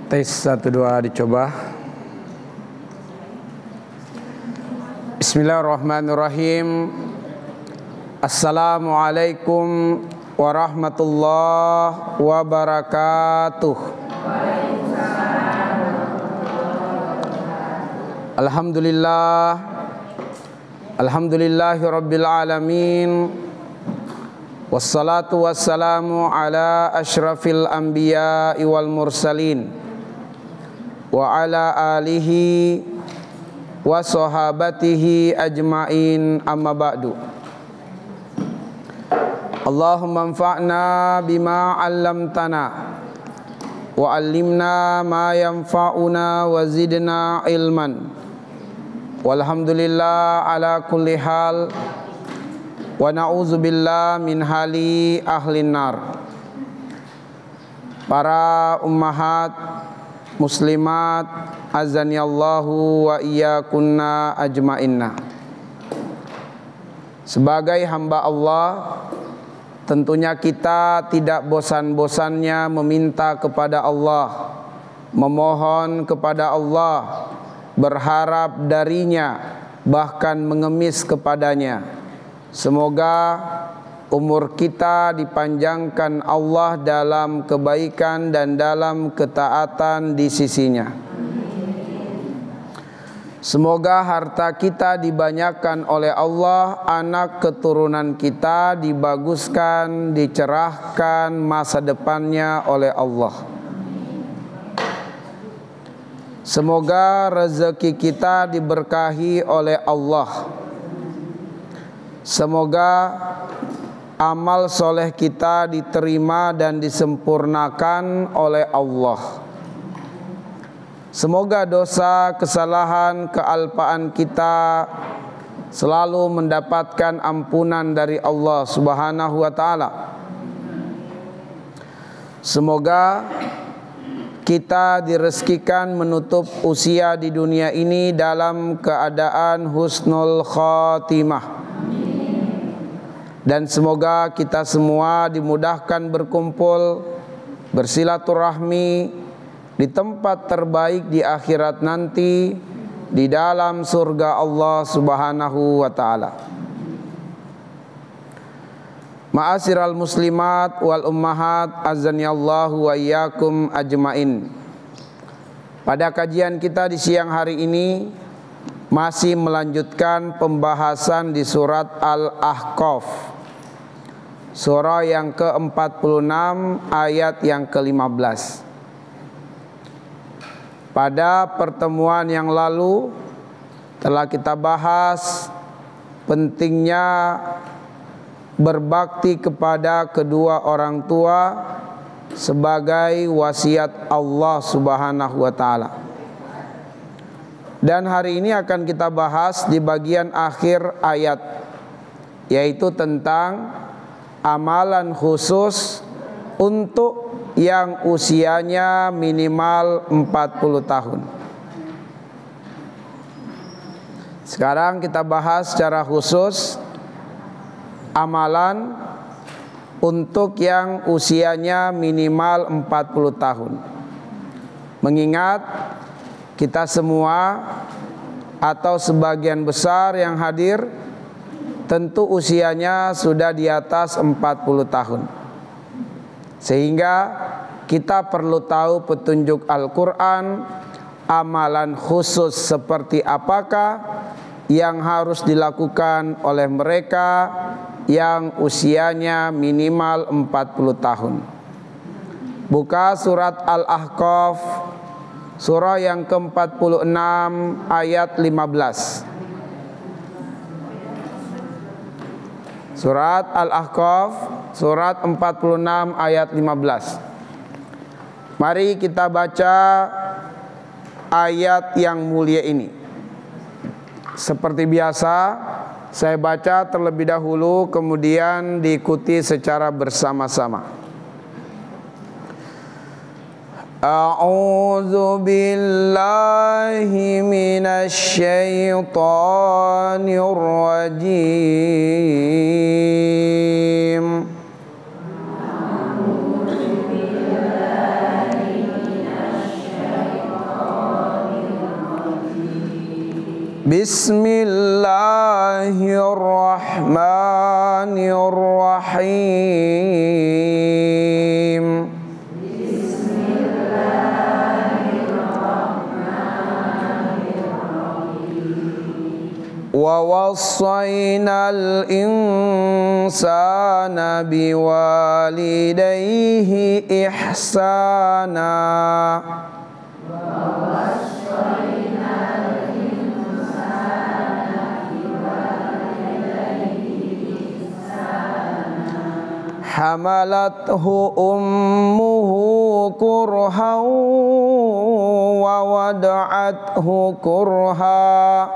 Tes 1 2 dicoba. Bismillahirrahmanirrahim. Assalamualaikum warahmatullahi wabarakatuh. Alhamdulillah. Alhamdulillahi rabbil alamin. Wassalatu wassalamu ala asyrafil anbiya'i wal mursalin wa ala alihi wa sahabatihi ajma'in, amma ba'du. Allahumma anfa'na bima 'allamtana wa 'allimna ma yanfa'una wa zidna ilman. Walhamdulillah ala kulli hal wa na'udzubillah min hali ahlin nar. Para ummahat muslimat azanillahu wa iyyakunna ajmainna. Sebagai hamba Allah, tentunya kita tidak bosan-bosannya meminta kepada Allah, memohon kepada Allah, berharap darinya, bahkan mengemis kepadanya. Semoga umur kita dipanjangkan Allah dalam kebaikan dan dalam ketaatan di sisinya. Semoga harta kita dibanyakan oleh Allah, anak keturunan kita dibaguskan, dicerahkan masa depannya oleh Allah. Semoga rezeki kita diberkahi oleh Allah. Semoga amal soleh kita diterima dan disempurnakan oleh Allah. Semoga dosa, kesalahan, kealpaan kita selalu mendapatkan ampunan dari Allah Subhanahu wa ta'ala. Semoga kita direzekikan menutup usia di dunia ini dalam keadaan husnul khatimah. Dan semoga kita semua dimudahkan berkumpul, bersilaturahmi di tempat terbaik di akhirat nanti, di dalam surga Allah Subhanahu wa ta'ala. Ma'asyiral muslimat wal ummahat azanillahu wa iyyakum ajmain. Pada kajian kita di siang hari ini masih melanjutkan pembahasan di surat Al-Ahqaf, surah yang ke-46 ayat yang ke-15. Pada pertemuan yang lalu telah kita bahas pentingnya berbakti kepada kedua orang tua sebagai wasiat Allah Subhanahu wa ta'ala. Dan hari ini akan kita bahas di bagian akhir ayat, yaitu tentang amalan khusus untuk yang usianya minimal 40 tahun. Sekarang kita bahas secara khusus amalan untuk yang usianya minimal 40 tahun. Mengingat kita semua atau sebagian besar yang hadir tentu usianya sudah di atas 40 tahun. Sehingga kita perlu tahu petunjuk Al-Quran, amalan khusus seperti apakah yang harus dilakukan oleh mereka yang usianya minimal 40 tahun. Buka surat Al-Ahqaf, surah yang ke-46 ayat 15. Surat Al-Ahqaf, surat 46 ayat 15. Mari kita baca ayat yang mulia ini. Seperti biasa, saya baca terlebih dahulu, kemudian diikuti secara bersama-sama. A'udzu billahi minasy syaithanir rajim. Bismillahirrahmanirrahim. Wa wassaynal insana biwalidayhi ihsana. Hamalathu ummuhu kurhan wa wada'athu kurha.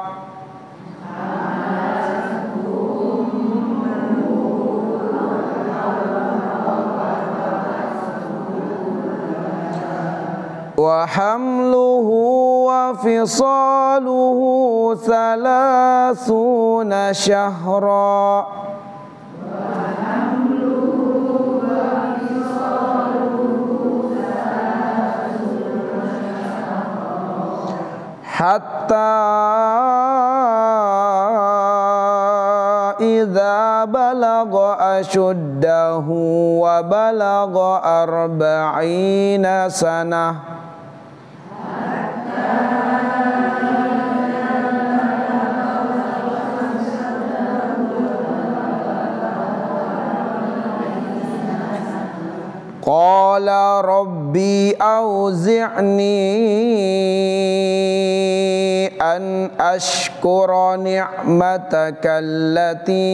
Wa hamluhu wa fisaluhu thalathuna syahra. Hatta idza balagha ashuddahu wa balagha arba'ina sanah. Qala rabbi auzi'ni an ashkura ni'mataka allati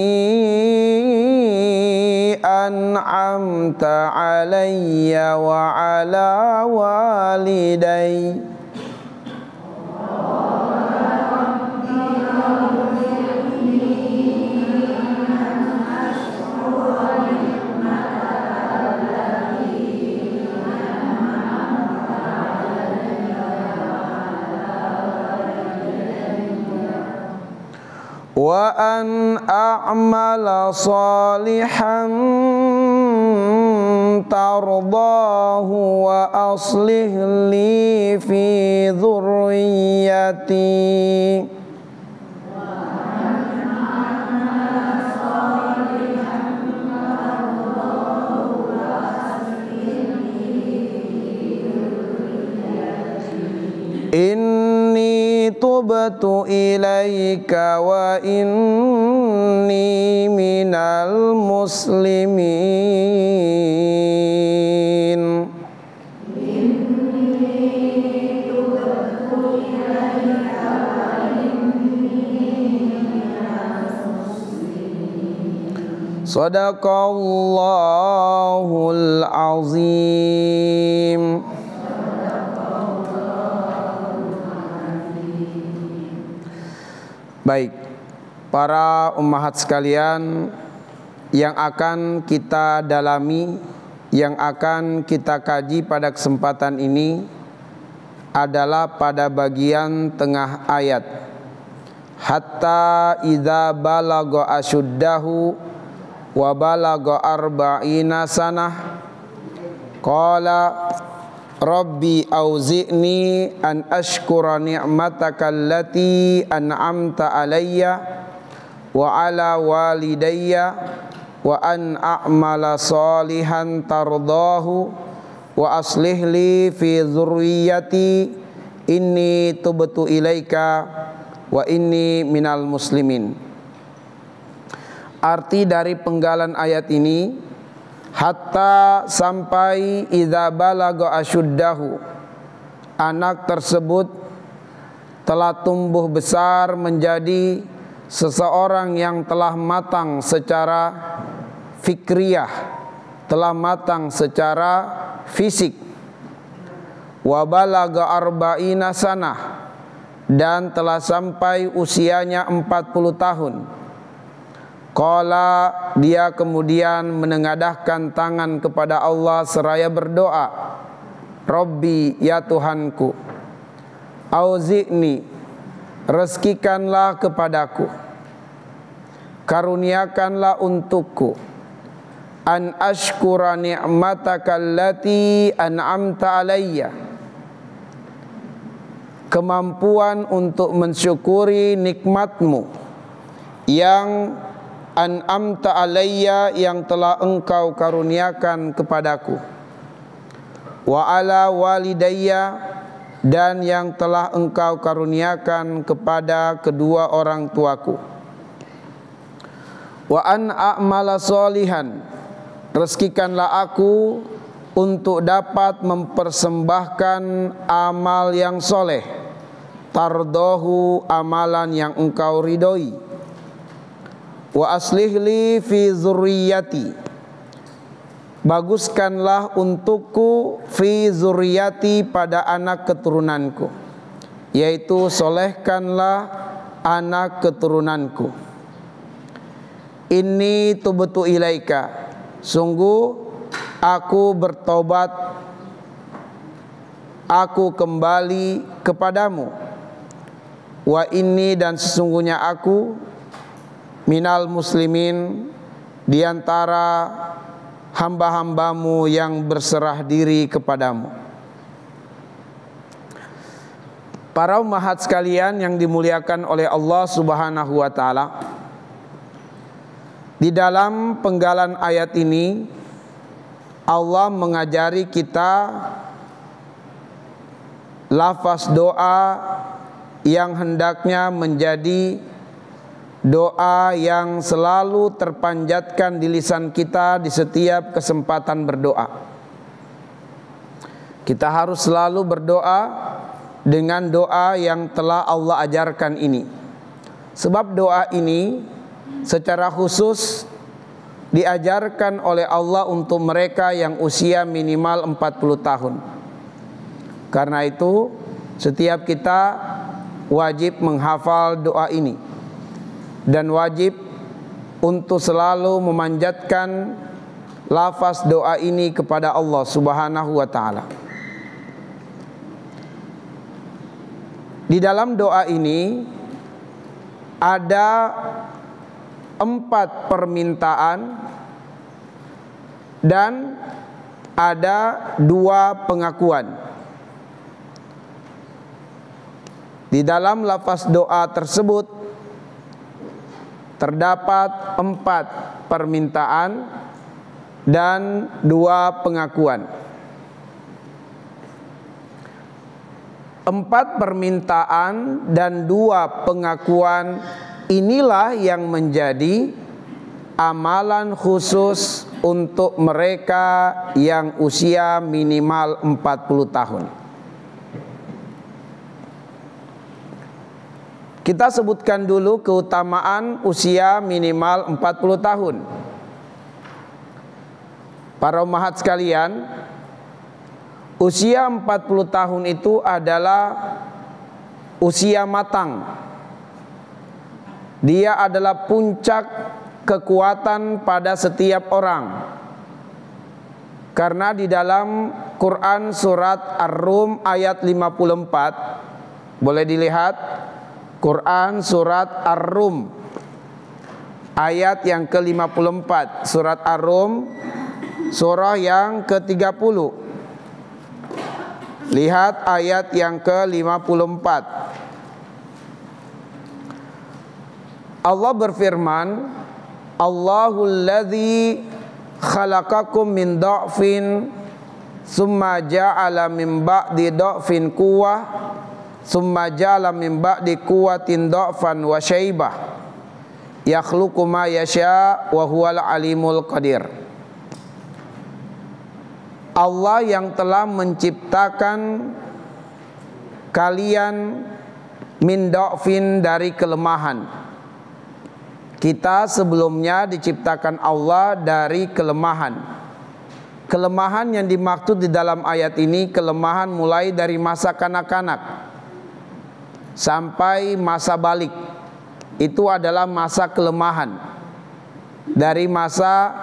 an'amta alayya wa ala walidayya. Wa an a'mala salihan tardahu wa aslih li fi dhurriyyati. Inni tubtu ilaika wa inni minal muslimin. Sadaqallahul azim. Baik, para ummahat sekalian, yang akan kita dalami, yang akan kita kaji pada kesempatan ini adalah pada bagian tengah ayat. Hatta idza balagha ashuddahu wa balagha arba'ina sanah qala rabbi auzi'ni an ashkura ni'mataka allati an'amta alayya wa ala walidayya wa an a'mala salihan tardahu wa aslih li fi dzurriyyati inni tubtu ilaika wa inni minal muslimin. Arti dari penggalan ayat ini, hatta sampai idza balagha asyuddahu, anak tersebut telah tumbuh besar menjadi seseorang yang telah matang secara fikriyah, telah matang secara fisik. Wa balagha arba'ina sanah, dan telah sampai usianya 40 tahun. Qala, dia kemudian menengadahkan tangan kepada Allah seraya berdoa, Rabbi, ya Tuhanku, auzi'ni, rezekikanlah kepadaku, karuniakanlah untukku, an ashkura ni'mataka allati an'amta alayya, kemampuan untuk mensyukuri nikmat-Mu yang an'amta alayya, yang telah Engkau karuniakan kepadaku, wa ala walidayya, dan yang telah Engkau karuniakan kepada kedua orang tuaku, wa an a'mala solihan, rezekikanlah aku untuk dapat mempersembahkan amal yang soleh, tardohu, amalan yang Engkau ridhoi, wa aslih li fi zurriyati, baguskanlah untukku fi zurriyati, pada anak keturunanku, yaitu solehkanlah anak keturunanku. Inni tubtu ilaika, sungguh aku bertobat, aku kembali kepadamu. Wa inni, dan sesungguhnya aku, minal muslimin, diantara hamba-hambamu yang berserah diri kepadamu. Para ummahat sekalian yang dimuliakan oleh Allah Subhanahu wa ta'ala, di dalam penggalan ayat ini Allah mengajari kita lafaz doa yang hendaknya menjadi doa yang selalu terpanjatkan di lisan kita di setiap kesempatan berdoa. Kita harus selalu berdoa dengan doa yang telah Allah ajarkan ini. Sebab doa ini secara khusus diajarkan oleh Allah untuk mereka yang usia minimal 40 tahun. Karena itu setiap kita wajib menghafal doa ini dan wajib untuk selalu memanjatkan lafaz doa ini kepada Allah Subhanahu wa ta'ala. Di dalam doa ini ada 4 permintaan dan ada 2 pengakuan. Di dalam lafaz doa tersebut terdapat 4 permintaan dan 2 pengakuan. 4 permintaan dan 2 pengakuan inilah yang menjadi amalan khusus untuk mereka yang usia minimal 40 tahun. Kita sebutkan dulu keutamaan usia minimal 40 tahun. Para ummahat sekalian, usia 40 tahun itu adalah usia matang. Dia adalah puncak kekuatan pada setiap orang. Karena di dalam Quran surat Ar-Rum ayat 54, boleh dilihat Quran surat Ar-Rum ayat yang ke-54, surat Ar-Rum surah yang ke-30. Lihat ayat yang ke-54. Allah berfirman, Allahul ladzi khalaqakum min dha'fin summa ja'ala min ba'di dha'fin quwwah summa ja'ala min ba'di quwwatin dha'fan wa syaibah yakhluqu ma yasha wa huwal alimul qadir. Allah yang telah menciptakan kalian min dha'fin, dari kelemahan. Kita sebelumnya diciptakan Allah dari kelemahan. Kelemahan yang dimaksud di dalam ayat ini, kelemahan mulai dari masa kanak-kanak sampai masa balik. Itu adalah masa kelemahan. Dari masa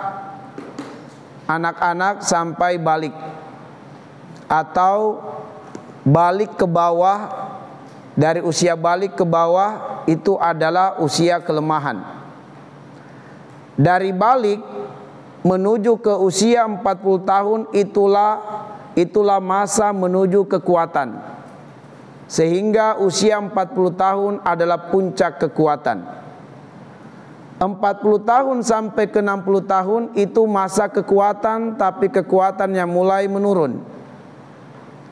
anak-anak sampai balik, atau balik ke bawah, dari usia balik ke bawah itu adalah usia kelemahan. Dari balik menuju ke usia 40 tahun itulah masa menuju kekuatan. sehingga usia 40 tahun adalah puncak kekuatan. 40 tahun sampai ke 60 tahun itu masa kekuatan, tapi kekuatan yang mulai menurun.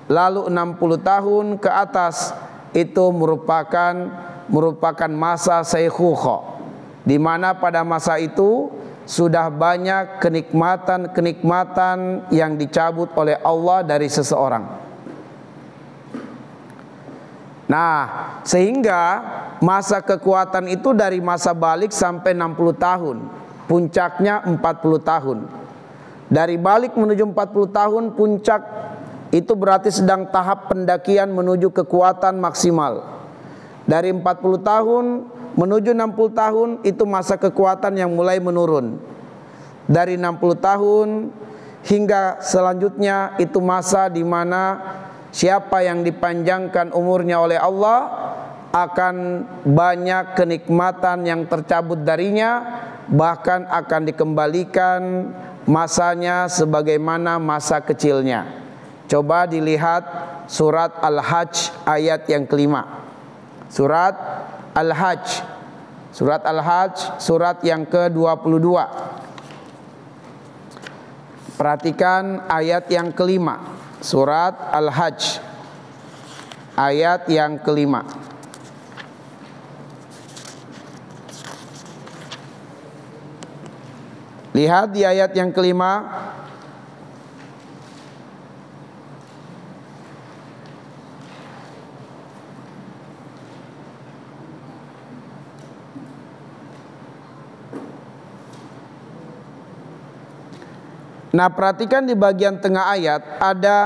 Lalu 60 tahun ke atas itu merupakan masa syaikhukhah, di mana pada masa itu sudah banyak kenikmatan yang dicabut oleh Allah dari seseorang. Nah, sehingga masa kekuatan itu dari masa balik sampai 60 tahun, puncaknya 40 tahun. Dari balik menuju 40 tahun, puncak itu berarti sedang tahap pendakian menuju kekuatan maksimal. Dari 40 tahun menuju 60 tahun itu masa kekuatan yang mulai menurun. Dari 60 tahun hingga selanjutnya itu masa di mana siapa yang dipanjangkan umurnya oleh Allah akan banyak kenikmatan yang tercabut darinya, bahkan akan dikembalikan masanya sebagaimana masa kecilnya. Coba dilihat surat Al-Hajj ayat yang kelima. Surat Al-Hajj, surat yang ke-22. Perhatikan ayat yang kelima, surat Al-Hajj ayat yang kelima. Lihat di ayat yang kelima. Nah, perhatikan di bagian tengah ayat ada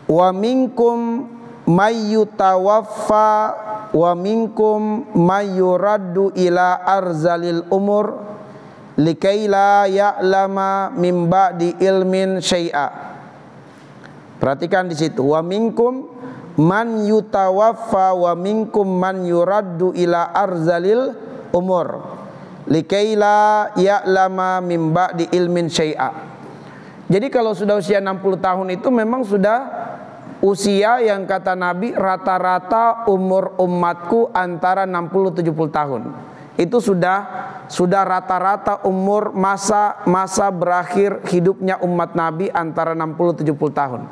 wa minkum mayyutawaffa wa minkum mayyuraddu ila arzalil umur likaila ya'lama min ba'di ilmin syai'a. Perhatikan di situ, wa minkum man yutawaffa wa minkum man yuraddu ila arzalil umur likaila ya'lama min ba'di ilmin syai'a. Jadi kalau sudah usia 60 tahun itu memang sudah usia yang kata Nabi rata-rata umur umatku antara 60-70 tahun. Itu sudah rata-rata umur masa berakhir hidupnya umat Nabi antara 60-70 tahun.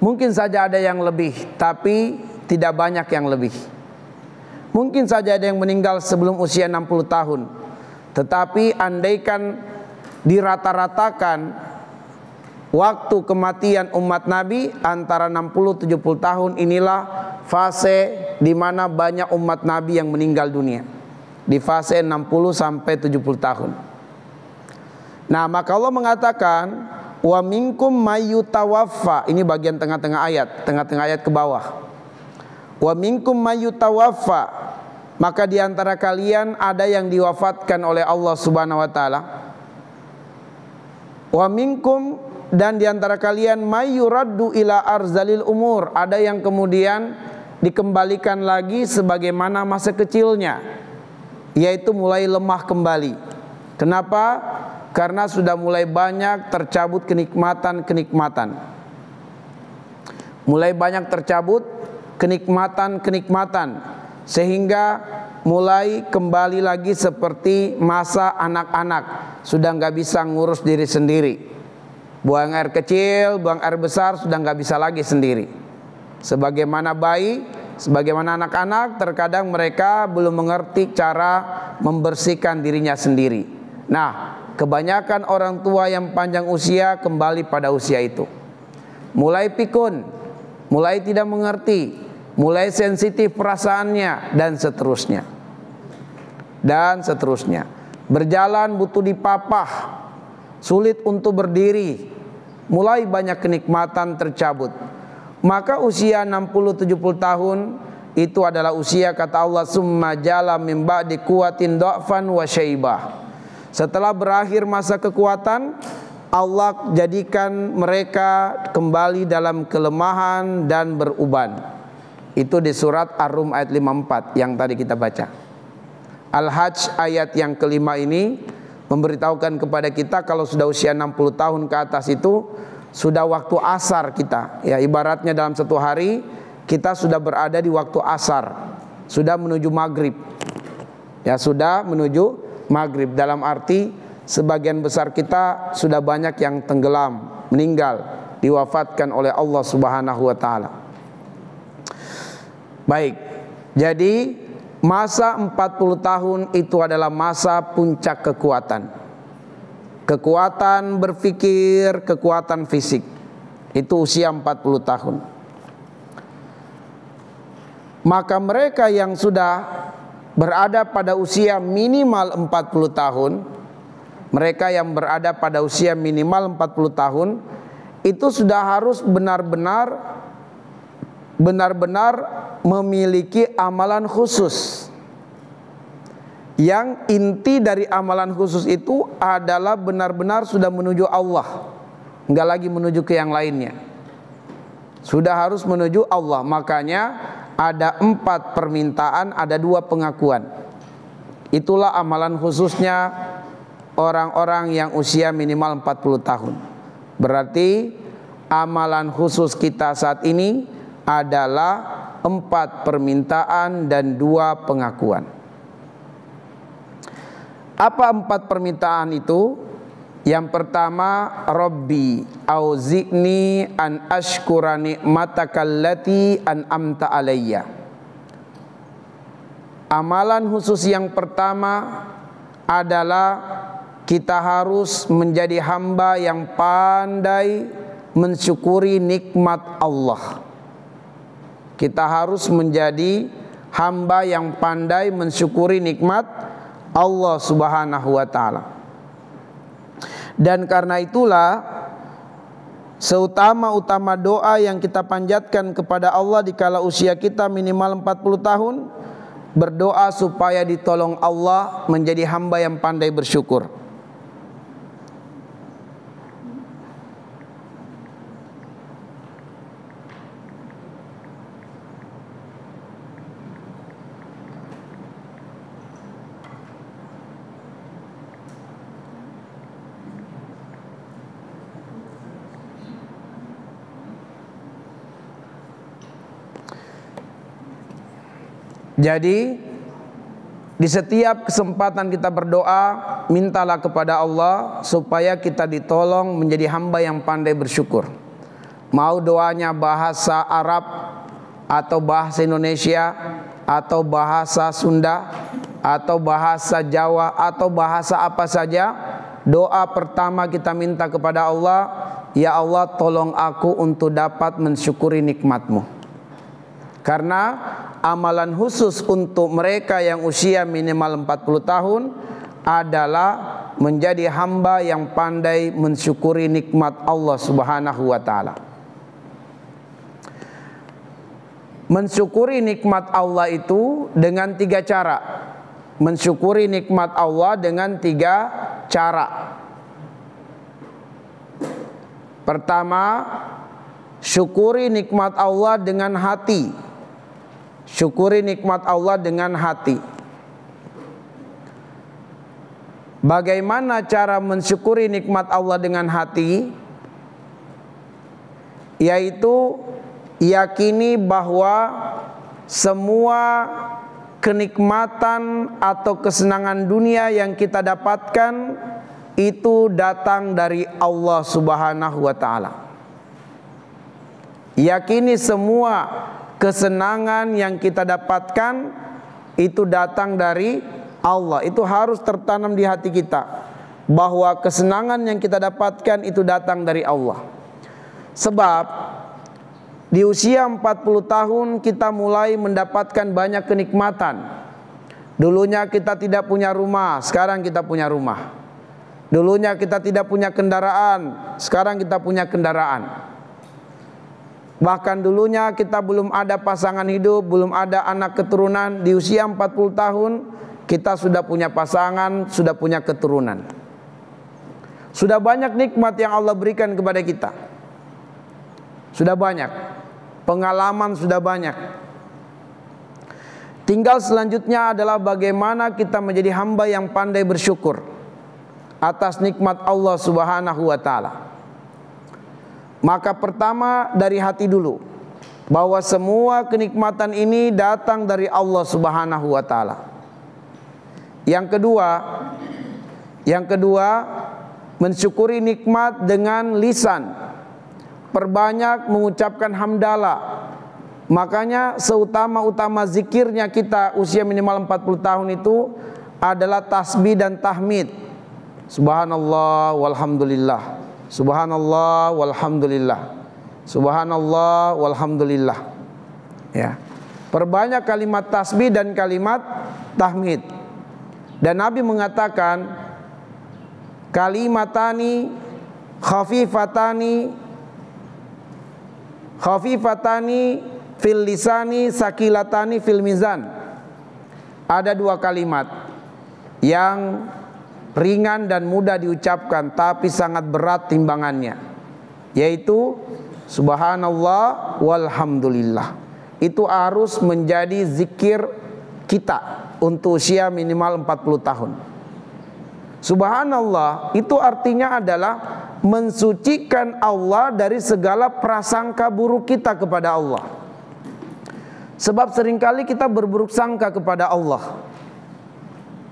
Mungkin saja ada yang lebih, tapi tidak banyak yang lebih. Mungkin saja ada yang meninggal sebelum usia 60 tahun. Tetapi andaikan dirata-ratakan waktu kematian umat Nabi antara 60-70 tahun, inilah fase di mana banyak umat Nabi yang meninggal dunia. Di fase 60 sampai 70 tahun. Nah, maka Allah mengatakan wa minkum mayyutawaffa. Ini bagian tengah-tengah ayat ke bawah. Wa minkum mayyutawaffa, maka di antara kalian ada yang diwafatkan oleh Allah Subhanahu wa taala. Wa minkum, dan di antara kalian mayyuraddu ila arzalil umur, ada yang kemudian dikembalikan lagi sebagaimana masa kecilnya, yaitu mulai lemah kembali. Kenapa? Karena sudah mulai banyak tercabut kenikmatan. Mulai banyak tercabut kenikmatan, sehingga mulai kembali lagi seperti masa anak-anak, sudah nggak bisa ngurus diri sendiri. Buang air kecil, buang air besar sudah nggak bisa lagi sendiri. Sebagaimana bayi, sebagaimana anak-anak, terkadang mereka belum mengerti cara membersihkan dirinya sendiri. Nah, kebanyakan orang tua yang panjang usia kembali pada usia itu. Mulai pikun, mulai tidak mengerti, mulai sensitif perasaannya, dan seterusnya. Berjalan butuh dipapah, sulit untuk berdiri, mulai banyak kenikmatan tercabut. Maka usia 60-70 tahun itu adalah usia, kata Allah, summa jala min ba'di quwwatin dha'fan wa syaibah. Setelah berakhir masa kekuatan, Allah jadikan mereka kembali dalam kelemahan dan beruban. Itu di surat Ar-Rum ayat 54 yang tadi kita baca. Al-Hajj ayat yang kelima ini memberitahukan kepada kita kalau sudah usia 60 tahun ke atas itu sudah waktu asar kita. Ya, ibaratnya dalam satu hari kita sudah berada di waktu asar, sudah menuju maghrib. Ya, sudah menuju maghrib. Dalam arti sebagian besar kita sudah banyak yang tenggelam, meninggal, diwafatkan oleh Allah Subhanahu wa taala. Baik. Jadi masa 40 tahun itu adalah masa puncak kekuatan. Kekuatan berpikir, kekuatan fisik. Itu usia 40 tahun. Maka mereka yang sudah berada pada usia minimal 40 tahun, mereka yang berada pada usia minimal 40 tahun, itu sudah harus benar-benar memiliki amalan khusus. Yang inti dari amalan khusus itu adalah benar-benar sudah menuju Allah, enggak lagi menuju ke yang lainnya. Sudah harus menuju Allah. Makanya ada 4 permintaan, ada 2 pengakuan. Itulah amalan khususnya orang-orang yang usia minimal 40 tahun. Berarti amalan khusus kita saat ini adalah 4 permintaan dan 2 pengakuan. Apa 4 permintaan itu? Yang pertama, Rabbi auzi'ni an ashkura ni'mataka allati an'amta alayya. Amalan khusus yang pertama adalah kita harus menjadi hamba yang pandai mensyukuri nikmat Allah. Kita harus menjadi hamba yang pandai mensyukuri nikmat Allah Subhanahu wa taala. Dan karena itulah seutama-utama doa yang kita panjatkan kepada Allah dikala usia kita minimal 40 tahun, berdoa supaya ditolong Allah menjadi hamba yang pandai bersyukur. Jadi di setiap kesempatan kita berdoa, mintalah kepada Allah supaya kita ditolong menjadi hamba yang pandai bersyukur. Mau doanya bahasa Arab atau bahasa Indonesia atau bahasa Sunda atau bahasa Jawa atau bahasa apa saja, doa pertama kita minta kepada Allah, ya Allah tolong aku untuk dapat mensyukuri nikmat-Mu. Karena amalan khusus untuk mereka yang usia minimal 40 tahun adalah menjadi hamba yang pandai mensyukuri nikmat Allah Subhanahu wa taala. Mensyukuri nikmat Allah itu dengan 3 cara. Mensyukuri nikmat Allah dengan 3 cara. Pertama, syukuri nikmat Allah dengan hati. Syukuri nikmat Allah dengan hati. Bagaimana cara mensyukuri nikmat Allah dengan hati? Yaitu yakini bahwa semua kenikmatan atau kesenangan dunia yang kita dapatkan itu datang dari Allah Subhanahu wa taala. Yakini semua kesenangan yang kita dapatkan itu datang dari Allah. Itu harus tertanam di hati kita, bahwa kesenangan yang kita dapatkan itu datang dari Allah. Sebab di usia 40 tahun kita mulai mendapatkan banyak kenikmatan. Dulunya kita tidak punya rumah, sekarang kita punya rumah. Dulunya kita tidak punya kendaraan, sekarang kita punya kendaraan. Bahkan dulunya kita belum ada pasangan hidup, belum ada anak keturunan. Di usia 40 tahun kita sudah punya pasangan, sudah punya keturunan. Sudah banyak nikmat yang Allah berikan kepada kita. Sudah banyak. Pengalaman sudah banyak. Tinggal selanjutnya adalah bagaimana kita menjadi hamba yang pandai bersyukur atas nikmat Allah Subhanahu wa taala. Maka pertama dari hati dulu, bahwa semua kenikmatan ini datang dari Allah Subhanahu wa taala. Yang kedua, mensyukuri nikmat dengan lisan. Perbanyak mengucapkan hamdalah. Makanya seutama-utama zikirnya kita usia minimal 40 tahun itu adalah tasbih dan tahmid. Subhanallah walhamdulillah. Subhanallah walhamdulillah. Subhanallah walhamdulillah. Ya. Perbanyak kalimat tasbih dan kalimat tahmid. Dan Nabi mengatakan kalimatani khafifatani fil lisani sakilatani fil mizan. Ada dua kalimat yang ringan dan mudah diucapkan tapi sangat berat timbangannya, yaitu subhanallah walhamdulillah. Itu harus menjadi zikir kita untuk usia minimal 40 tahun. Subhanallah itu artinya adalah mensucikan Allah dari segala prasangka buruk kita kepada Allah. Sebab seringkali kita berburuk sangka kepada Allah.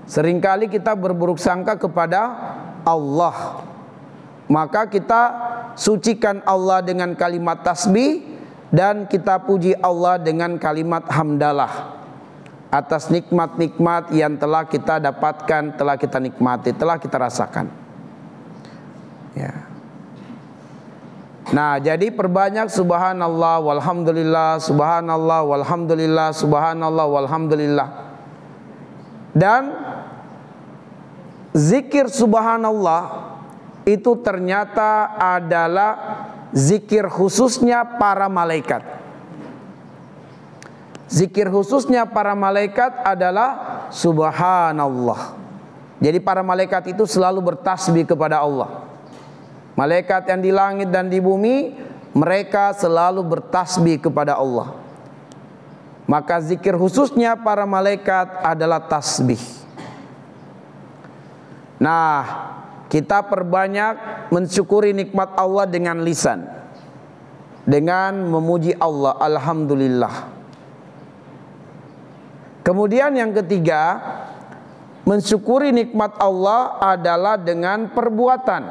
Seringkali kita berburuk sangka kepada Allah. Maka kita sucikan Allah dengan kalimat tasbih dan kita puji Allah dengan kalimat hamdalah atas nikmat-nikmat yang telah kita dapatkan, telah kita nikmati, telah kita rasakan. Ya. Nah, jadi perbanyak subhanallah walhamdulillah, subhanallah walhamdulillah, subhanallah walhamdulillah. Dan zikir subhanallah itu ternyata adalah zikir khususnya para malaikat. Zikir khususnya para malaikat adalah subhanallah. Jadi para malaikat itu selalu bertasbih kepada Allah. Malaikat yang di langit dan di bumi, mereka selalu bertasbih kepada Allah. Maka zikir khususnya para malaikat adalah tasbih. Nah, kita perbanyak mensyukuri nikmat Allah dengan lisan, dengan memuji Allah, alhamdulillah. Kemudian yang ketiga, mensyukuri nikmat Allah adalah dengan perbuatan.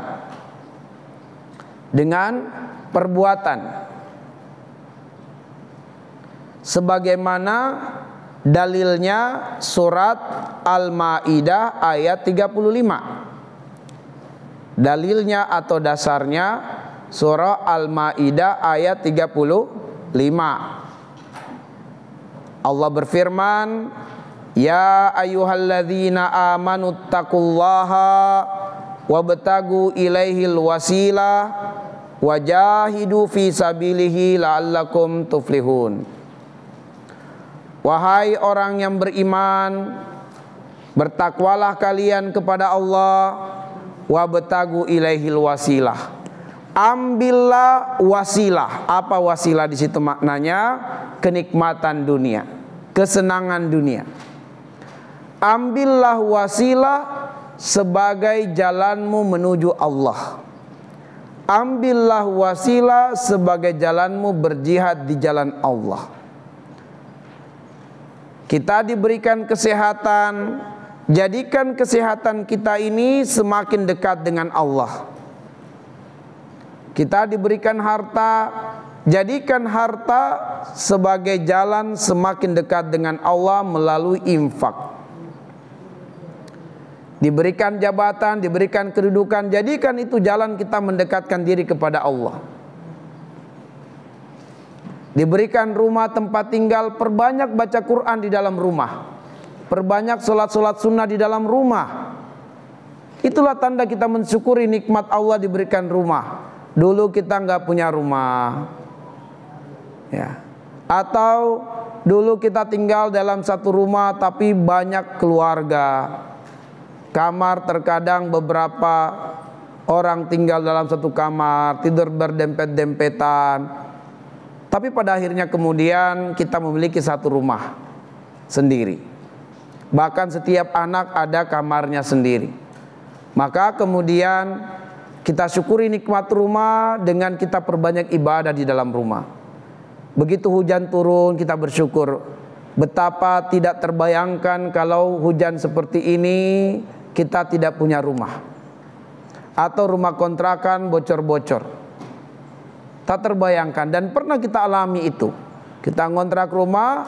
Dengan perbuatan. Sebagaimana dalilnya surat Al-Maidah ayat 35. Dalilnya atau dasarnya surah Al-Maidah ayat 35. Allah berfirman, ya ayyuhalladzina amanu taqullaha wabtagu ilaihil wasilah wajahidu fi sabilihi la'allakum tuflihun. Wahai orang yang beriman, bertakwalah kalian kepada Allah, wabtagu ilaihil wasilah. Ambillah wasilah. Apa wasilah di situ maknanya? Kenikmatan dunia, kesenangan dunia. Ambillah wasilah sebagai jalanmu menuju Allah. Ambillah wasilah sebagai jalanmu berjihad di jalan Allah. Kita diberikan kesehatan, jadikan kesehatan kita ini semakin dekat dengan Allah. Kita diberikan harta, jadikan harta sebagai jalan semakin dekat dengan Allah melalui infak. Diberikan jabatan, diberikan kedudukan, jadikan itu jalan kita mendekatkan diri kepada Allah. Diberikan rumah tempat tinggal, perbanyak baca Quran di dalam rumah, perbanyak sholat-sholat sunnah di dalam rumah. Itulah tanda kita mensyukuri nikmat Allah diberikan rumah. Dulu kita nggak punya rumah, ya. Atau dulu kita tinggal dalam satu rumah tapi banyak keluarga. Kamar terkadang beberapa orang tinggal dalam satu kamar, tidur berdempet-dempetan. Tapi pada akhirnya kemudian kita memiliki satu rumah sendiri. Bahkan setiap anak ada kamarnya sendiri. Maka kemudian kita syukuri nikmat rumah dengan kita perbanyak ibadah di dalam rumah. Begitu hujan turun kita bersyukur. Betapa tidak terbayangkan kalau hujan seperti ini kita tidak punya rumah, atau rumah kontrakan bocor-bocor. Tak terbayangkan, dan pernah kita alami itu. Kita ngontrak rumah,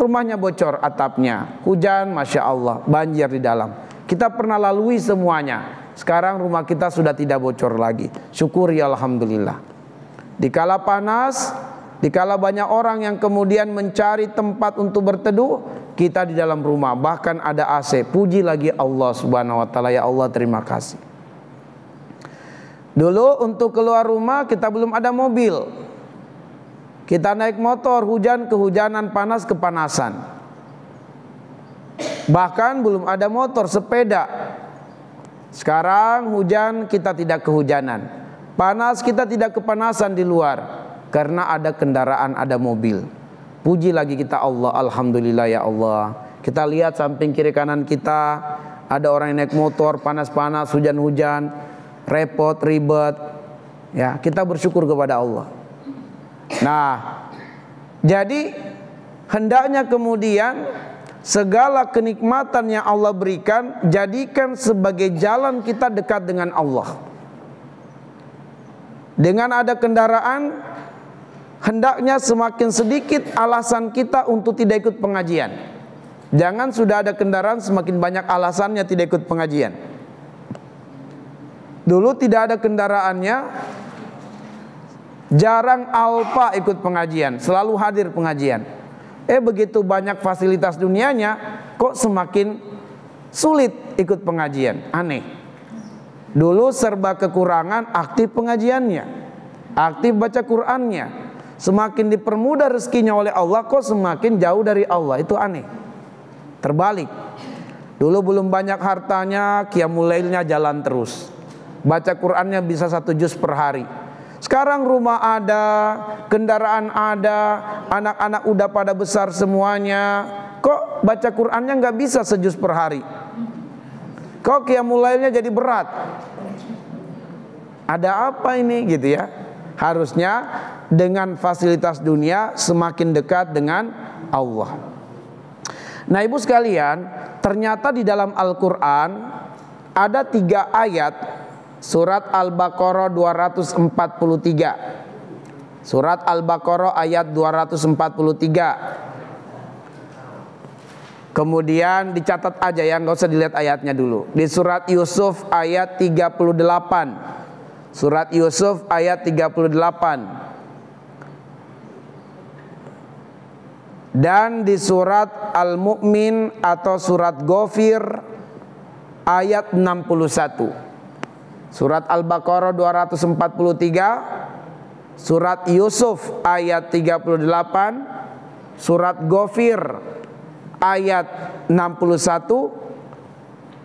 rumahnya bocor atapnya, hujan, Masya Allah, banjir di dalam. Kita pernah lalui semuanya. Sekarang rumah kita sudah tidak bocor lagi. Syukuri alhamdulillah. Dikala panas, dikala banyak orang yang kemudian mencari tempat untuk berteduh, kita di dalam rumah bahkan ada AC. Puji lagi Allah Subhanahu wa taala. Ya Allah, terima kasih. Dulu untuk keluar rumah kita belum ada mobil. Kita naik motor, hujan kehujanan, panas kepanasan. Bahkan belum ada motor, sepeda. Sekarang hujan kita tidak kehujanan, panas kita tidak kepanasan di luar, karena ada kendaraan, ada mobil. Puji lagi kita Allah, alhamdulillah ya Allah. Kita lihat samping kiri kanan kita, ada orang yang naik motor, panas-panas, hujan-hujan, repot, ribet. Ya, kita bersyukur kepada Allah. Nah, jadi hendaknya kemudian segala kenikmatan yang Allah berikan jadikan sebagai jalan kita dekat dengan Allah. Dengan ada kendaraan, hendaknya semakin sedikit alasan kita untuk tidak ikut pengajian. Jangan sudah ada kendaraan semakin banyak alasannya tidak ikut pengajian. Dulu tidak ada kendaraannya, jarang alpa ikut pengajian, selalu hadir pengajian. Begitu banyak fasilitas dunianya, kok semakin sulit ikut pengajian. Aneh. Dulu serba kekurangan, aktif pengajiannya, aktif baca Qur'annya. Semakin dipermudah rezekinya oleh Allah, kok semakin jauh dari Allah. Itu aneh. Terbalik. Dulu belum banyak hartanya, qiyamul lailnya jalan terus, baca Qur'annya bisa 1 juz per hari. Sekarang rumah ada, kendaraan ada, anak-anak udah pada besar semuanya, kok baca Qur'annya nggak bisa 1 juz per hari? Kok qiyamul lailnya jadi berat? Ada apa ini gitu ya? Harusnya dengan fasilitas dunia semakin dekat dengan Allah. Nah ibu sekalian, ternyata di dalam Al-Quran ada 3 ayat. Surat Al-Baqarah 243. Surat Al-Baqarah ayat 243. Kemudian dicatat aja ya, nggak usah dilihat ayatnya dulu. Di surat Yusuf ayat 38. Surat Yusuf ayat 38. Dan di surat Al-Mu'min atau surat Ghafir ayat 61. Surat Al-Baqarah 243, surat Yusuf ayat 38, surat Ghafir ayat 61.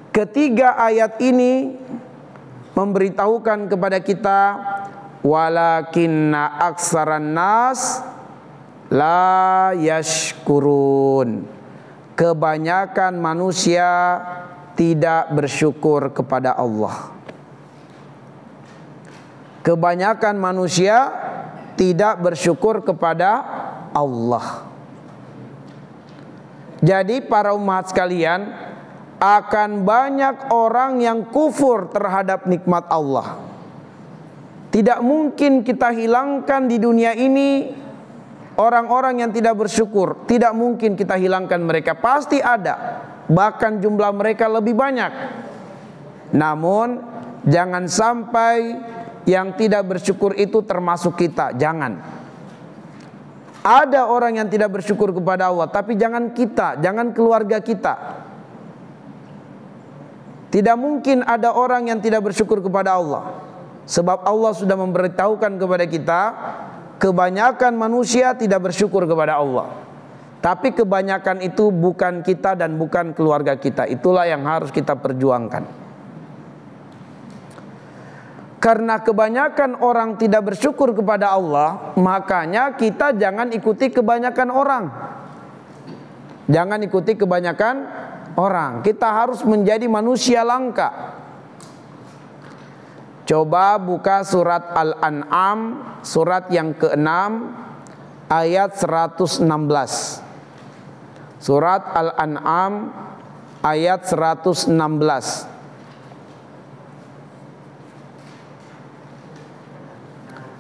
Ketiga ayat ini memberitahukan kepada kita, walakinna aksaran nas la yashkurun. Kebanyakan manusia tidak bersyukur kepada Allah. Kebanyakan manusia tidak bersyukur kepada Allah. Jadi para umat sekalian, akan banyak orang yang kufur terhadap nikmat Allah. Tidak mungkin kita hilangkan di dunia ini orang-orang yang tidak bersyukur. Tidak mungkin kita hilangkan mereka, pasti ada. Bahkan jumlah mereka lebih banyak. Namun jangan sampai yang tidak bersyukur itu termasuk kita. Jangan. Ada orang yang tidak bersyukur kepada Allah, tapi jangan kita, jangan keluarga kita. Tidak mungkin ada orang yang tidak bersyukur kepada Allah. Sebab Allah sudah memberitahukan kepada kita, kebanyakan manusia tidak bersyukur kepada Allah. Tapi kebanyakan itu bukan kita dan bukan keluarga kita. Itulah yang harus kita perjuangkan. Karena kebanyakan orang tidak bersyukur kepada Allah, makanya kita jangan ikuti kebanyakan orang. Jangan ikuti kebanyakan orang. Kita harus menjadi manusia langka. Coba buka surat Al-An'am, surat yang ke-6 ayat 116. Surat Al-An'am ayat 116.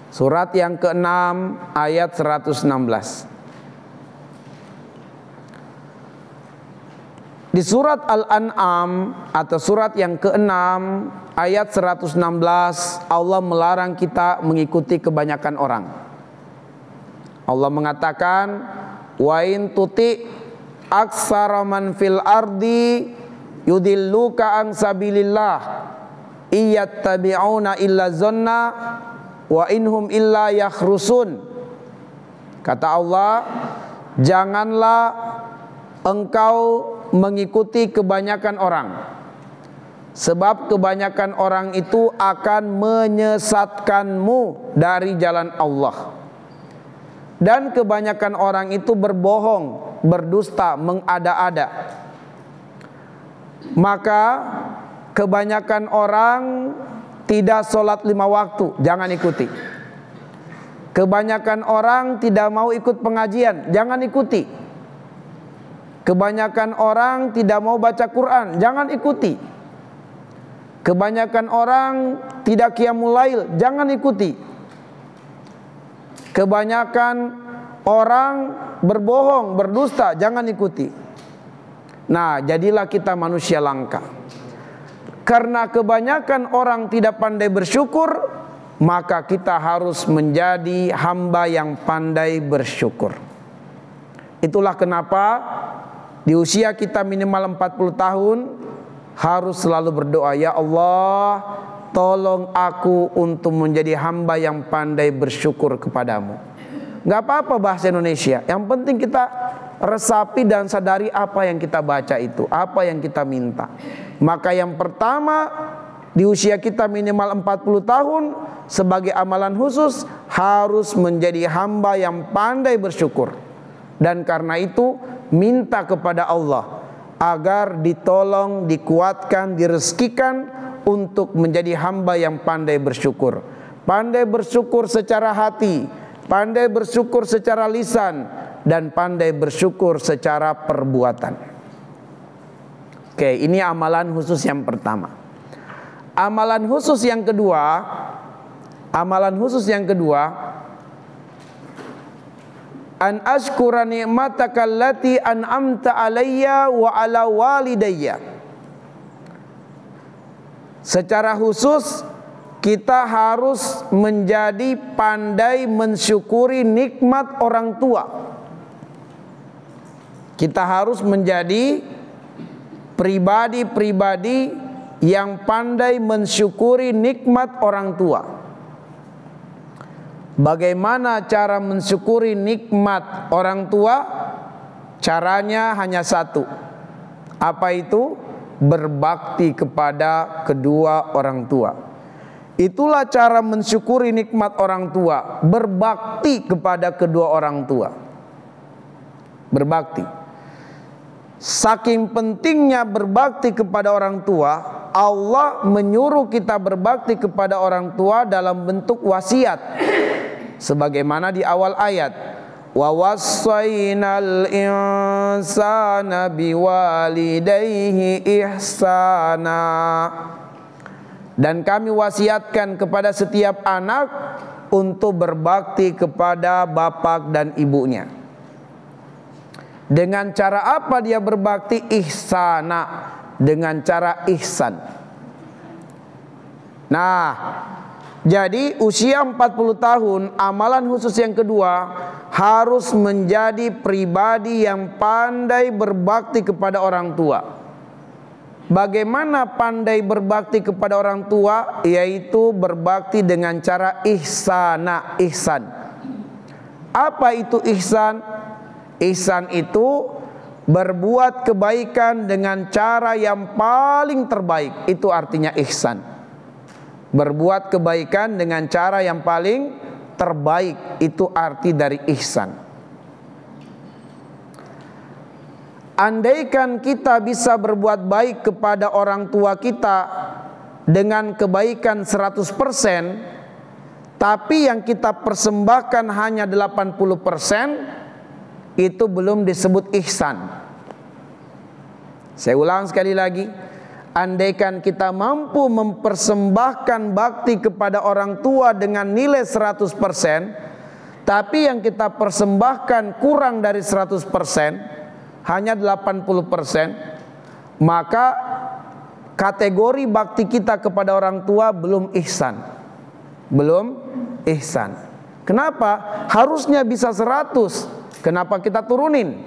Surat yang ke-6 ayat 116. Di surat Al-An'am atau surat yang ke-6 ayat 116, Allah melarang kita mengikuti kebanyakan orang. Allah mengatakan, wa in tuti aksara man fil ardi yudilluka an sabilillah iyattabi'una illa zanna wa inhum illa yakhrusun. Kata Allah, janganlah engkau mengikuti kebanyakan orang, sebab kebanyakan orang itu akan menyesatkanmu dari jalan Allah. Dan kebanyakan orang itu berbohong, berdusta, mengada-ada. Maka kebanyakan orang tidak sholat 5 waktu, jangan ikuti. Kebanyakan orang tidak mau ikut pengajian, jangan ikuti. Kebanyakan orang tidak mau baca Quran, jangan ikuti. Kebanyakan orang tidak qiyamul lail, jangan ikuti. Kebanyakan orang berbohong, berdusta, jangan ikuti. Nah, jadilah kita manusia langka. Karena kebanyakan orang tidak pandai bersyukur, maka kita harus menjadi hamba yang pandai bersyukur. Itulah kenapa di usia kita minimal 40 tahun harus selalu berdoa, ya Allah, tolong aku untuk menjadi hamba yang pandai bersyukur kepadamu. Gak apa-apa bahasa Indonesia, yang penting kita resapi dan sadari apa yang kita baca itu, apa yang kita minta. Maka yang pertama, di usia kita minimal 40 tahun, sebagai amalan khusus harus menjadi hamba yang pandai bersyukur. Dan karena itu minta kepada Allah agar ditolong, dikuatkan, direzekikan untuk menjadi hamba yang pandai bersyukur. Pandai bersyukur secara hati, pandai bersyukur secara lisan, dan pandai bersyukur secara perbuatan. Oke, ini amalan khusus yang pertama. Amalan khusus yang kedua, an ashkura ni'mataka allati an'amta alayya wa ala walidayya. Secara khusus kita harus menjadi pandai mensyukuri nikmat orang tua. Kita harus menjadi pribadi-pribadi yang pandai mensyukuri nikmat orang tua. Bagaimana cara mensyukuri nikmat orang tua? Caranya hanya satu. Apa itu? Berbakti kepada kedua orang tua. Itulah cara mensyukuri nikmat orang tua. Berbakti kepada kedua orang tua. Berbakti. Saking pentingnya berbakti kepada orang tua, Allah menyuruh kita berbakti kepada orang tua dalam bentuk wasiat. Sebagaimana di awal ayat, wa wassaynal insana biwalidayhi ihsana. Dan kami wasiatkan kepada setiap anak untuk berbakti kepada bapak dan ibunya. Dengan cara apa dia berbakti? Ihsana, dengan cara ihsan. Nah, jadi usia 40 tahun, amalan khusus yang kedua harus menjadi pribadi yang pandai berbakti kepada orang tua. Bagaimana pandai berbakti kepada orang tua? Yaitu berbakti dengan cara ihsana, ihsan. Apa itu ihsan? Ihsan itu berbuat kebaikan dengan cara yang paling terbaik. Itu artinya ihsan. Berbuat kebaikan dengan cara yang paling terbaik, itu arti dari ihsan. Andaikan kita bisa berbuat baik kepada orang tua kita, dengan kebaikan 100%, tapi yang kita persembahkan hanya 80%, itu belum disebut ihsan. Saya ulang sekali lagi, andaikan kita mampu mempersembahkan bakti kepada orang tua dengan nilai 100%, tapi yang kita persembahkan kurang dari 100%, hanya 80%, maka kategori bakti kita kepada orang tua belum ihsan. Belum ihsan. Kenapa? Harusnya bisa 100. Kenapa kita turunin?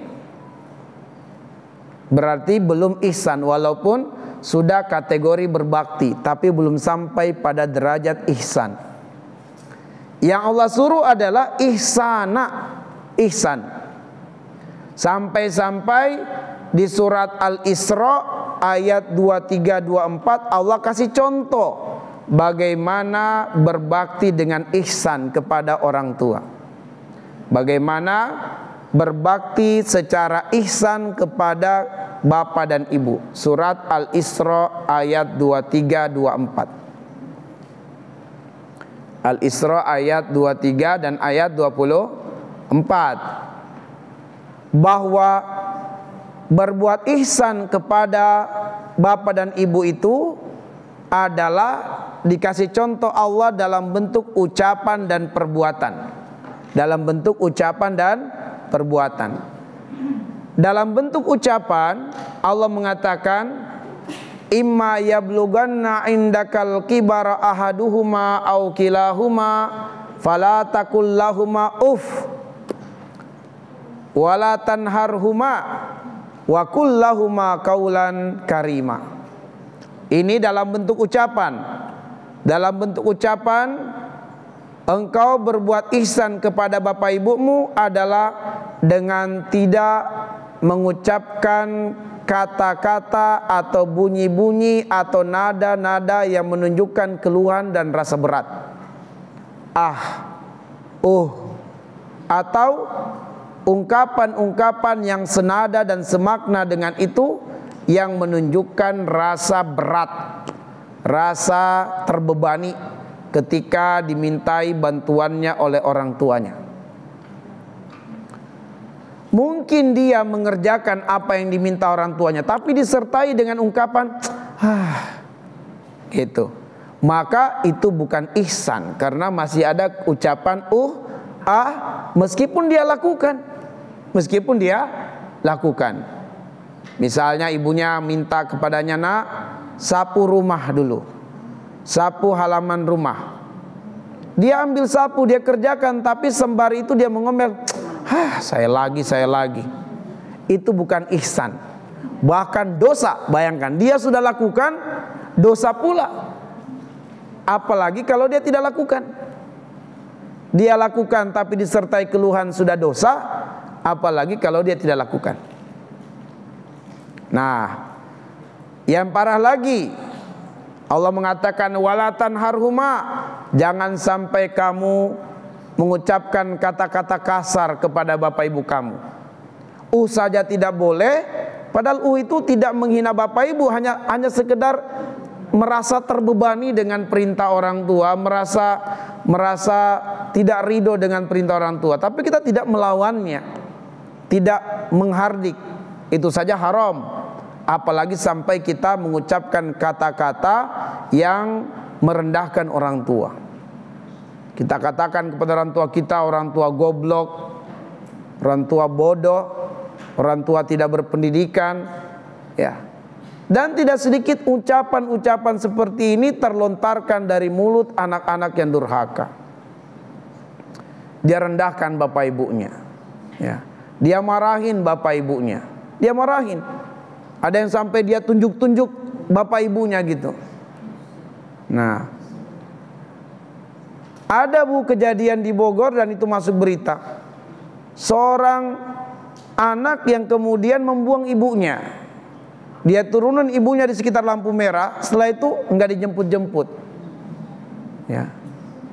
Berarti belum ihsan, walaupun sudah kategori berbakti, tapi belum sampai pada derajat ihsan. Yang Allah suruh adalah ihsana, ihsan. Sampai-sampai di surat Al-Isra ayat 23-24 Allah kasih contoh bagaimana berbakti dengan ihsan kepada orang tua. Bagaimana berbakti secara ihsan kepada bapak dan ibu. Surat Al-Isra ayat 23-24. Al-Isra ayat 23 dan ayat 24. Bahwa berbuat ihsan kepada bapak dan ibu itu adalah dikasih contoh Allah dalam bentuk ucapan dan perbuatan. Dalam bentuk ucapan dan perbuatan. Dalam bentuk ucapan Allah mengatakan, imma yablughanna indakal kibara ahaduhuma aw kilahuma fala taqul lahumā uff wala tanharhuma wa qul lahumā qawlan karima. Ini dalam bentuk ucapan. Dalam bentuk ucapan, engkau berbuat ihsan kepada bapak ibumu adalah dengan tidak mengucapkan kata-kata atau bunyi-bunyi atau nada-nada yang menunjukkan keluhan dan rasa berat. Atau ungkapan-ungkapan yang senada dan semakna dengan itu yang menunjukkan rasa berat, rasa terbebani ketika dimintai bantuannya oleh orang tuanya. Mungkin dia mengerjakan apa yang diminta orang tuanya, tapi disertai dengan ungkapan gitu. Maka itu bukan ihsan, karena masih ada ucapan meskipun dia lakukan. Meskipun dia lakukan. Misalnya ibunya minta kepadanya, nak, sapu rumah dulu, sapu halaman rumah. Dia ambil sapu, dia kerjakan, tapi sembari itu dia mengomel, saya lagi. Itu bukan ihsan, bahkan dosa. Bayangkan, dia sudah lakukan, dosa pula. Apalagi kalau dia tidak lakukan. Dia lakukan tapi disertai keluhan, sudah dosa. Apalagi kalau dia tidak lakukan. Nah, yang parah lagi, Allah mengatakan wala tanharhuma, jangan sampai kamu mengucapkan kata-kata kasar kepada bapak ibu kamu. Saja tidak boleh, padahal itu tidak menghina bapak ibu, hanya sekedar merasa terbebani dengan perintah orang tua, merasa tidak ridho dengan perintah orang tua, tapi kita tidak melawannya, tidak menghardik, itu saja haram. Apalagi sampai kita mengucapkan kata-kata yang merendahkan orang tua. Kita katakan kepada orang tua kita, orang tua goblok, orang tua bodoh, orang tua tidak berpendidikan, ya. Dan tidak sedikit ucapan-ucapan seperti ini terlontarkan dari mulut anak-anak yang durhaka. Dia rendahkan bapak ibunya, ya. Dia marahin bapak ibunya, dia marahin. Ada yang sampai dia tunjuk-tunjuk bapak ibunya gitu. Nah, ada kejadian di Bogor dan itu masuk berita. Seorang anak yang kemudian membuang ibunya. Dia turunin ibunya di sekitar lampu merah. Setelah itu enggak dijemput-jemput, ya.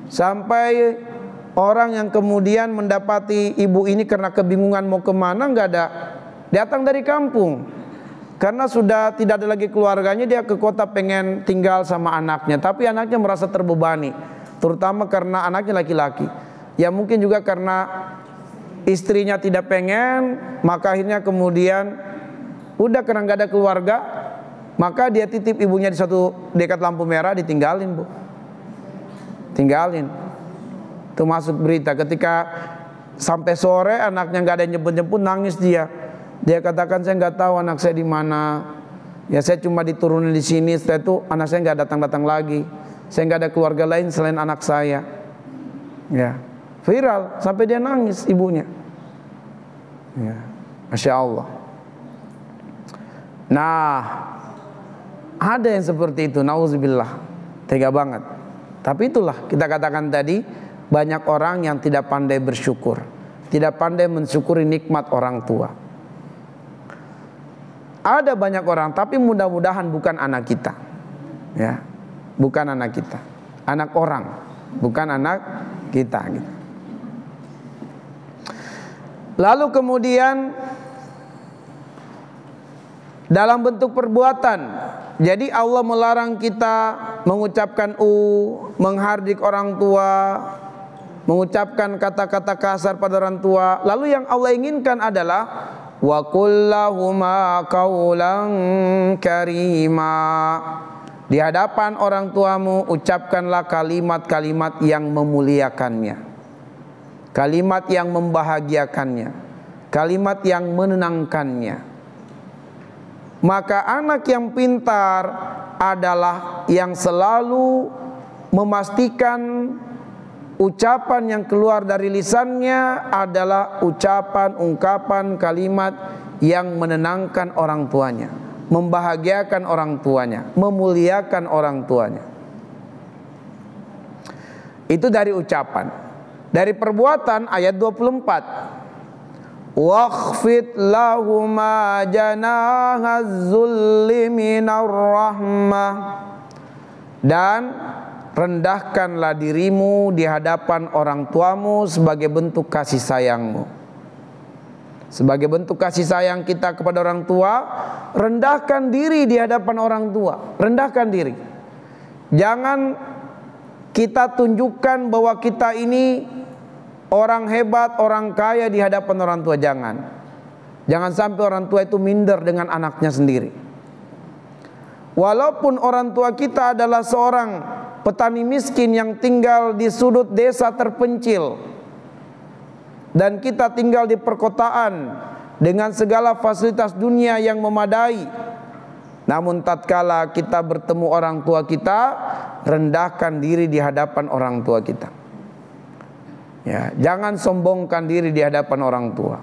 Sampai orang yang kemudian mendapati ibu ini karena kebingungan mau kemana, enggak ada, datang dari kampung. Karena sudah tidak ada lagi keluarganya, dia ke kota pengen tinggal sama anaknya, tapi anaknya merasa terbebani, terutama karena anaknya laki-laki. Ya mungkin juga karena istrinya tidak pengen, maka akhirnya kemudian udah karena nggak ada keluarga, maka dia titip ibunya di suatu dekat lampu merah, ditinggalin, Bu. Tinggalin. Itu masuk berita ketika sampai sore anaknya nggak ada yang jemput-jemput, nangis dia. Dia katakan, saya nggak tahu anak saya di mana. Ya saya cuma diturunin di sini. Setelah itu anak saya nggak datang-datang lagi. Saya nggak ada keluarga lain selain anak saya. Ya, viral sampai dia nangis ibunya. Ya, Masya Allah. Nah, ada yang seperti itu. Nauzubillah, tega banget. Tapi itulah kita katakan tadi, banyak orang yang tidak pandai bersyukur, tidak pandai mensyukuri nikmat orang tua. Ada banyak orang, tapi mudah-mudahan bukan anak kita, ya, bukan anak kita, anak orang, bukan anak kita. Gitu. Lalu kemudian dalam bentuk perbuatan, jadi Allah melarang kita mengucapkan menghardik orang tua, mengucapkan kata-kata kasar pada orang tua. Lalu yang Allah inginkan adalah wa qul lahuma qawlan karima. Di hadapan orang tuamu ucapkanlah kalimat-kalimat yang memuliakannya, kalimat yang membahagiakannya, kalimat yang menenangkannya. Maka anak yang pintar adalah yang selalu memastikan ucapan yang keluar dari lisannya adalah ucapan, ungkapan, kalimat yang menenangkan orang tuanya, membahagiakan orang tuanya, memuliakan orang tuanya. Itu dari ucapan. Dari perbuatan ayat 24. Wakhfid lahuma janahaz-zulli minar rahmah. Dan rendahkanlah dirimu di hadapan orang tuamu sebagai bentuk kasih sayangmu. Sebagai bentuk kasih sayang kita kepada orang tua, rendahkan diri di hadapan orang tua. Rendahkan diri. Jangan kita tunjukkan bahwa kita ini orang hebat, orang kaya di hadapan orang tua. Jangan. Jangan sampai orang tua itu minder dengan anaknya sendiri. Walaupun orang tua kita adalah seorang petani miskin yang tinggal di sudut desa terpencil, dan kita tinggal di perkotaan dengan segala fasilitas dunia yang memadai, namun tatkala kita bertemu orang tua kita, rendahkan diri di hadapan orang tua kita. Ya, jangan sombongkan diri di hadapan orang tua.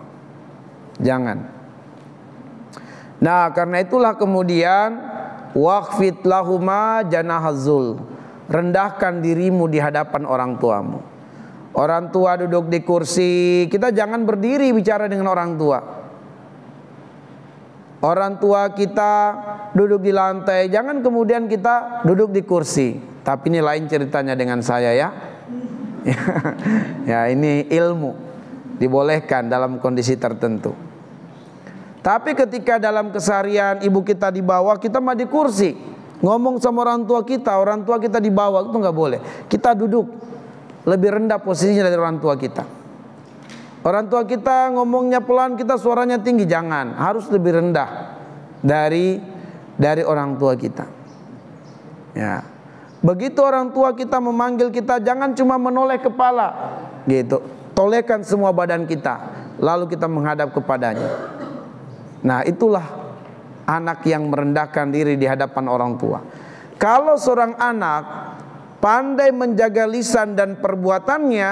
Jangan. Nah, karena itulah kemudian waqfid lahuma janahazul. Rendahkan dirimu di hadapan orang tuamu. Orang tua duduk di kursi, kita jangan berdiri bicara dengan orang tua. Orang tua kita duduk di lantai, jangan kemudian kita duduk di kursi. Tapi ini lain ceritanya dengan saya, ya. Ya, ini ilmu, dibolehkan dalam kondisi tertentu. Tapi ketika dalam keseharian ibu kita di bawah, kita mah di kursi, ngomong sama orang tua kita di bawah, itu nggak boleh. Kita duduk lebih rendah posisinya dari orang tua kita. Orang tua kita ngomongnya pelan, kita suaranya tinggi, jangan. Harus lebih rendah dari orang tua kita. Ya. Begitu orang tua kita memanggil kita, jangan cuma menoleh kepala, gitu. Tolehkan semua badan kita, lalu kita menghadap kepadanya. Nah, itulah anak yang merendahkan diri di hadapan orang tua. Kalau seorang anak pandai menjaga lisan dan perbuatannya,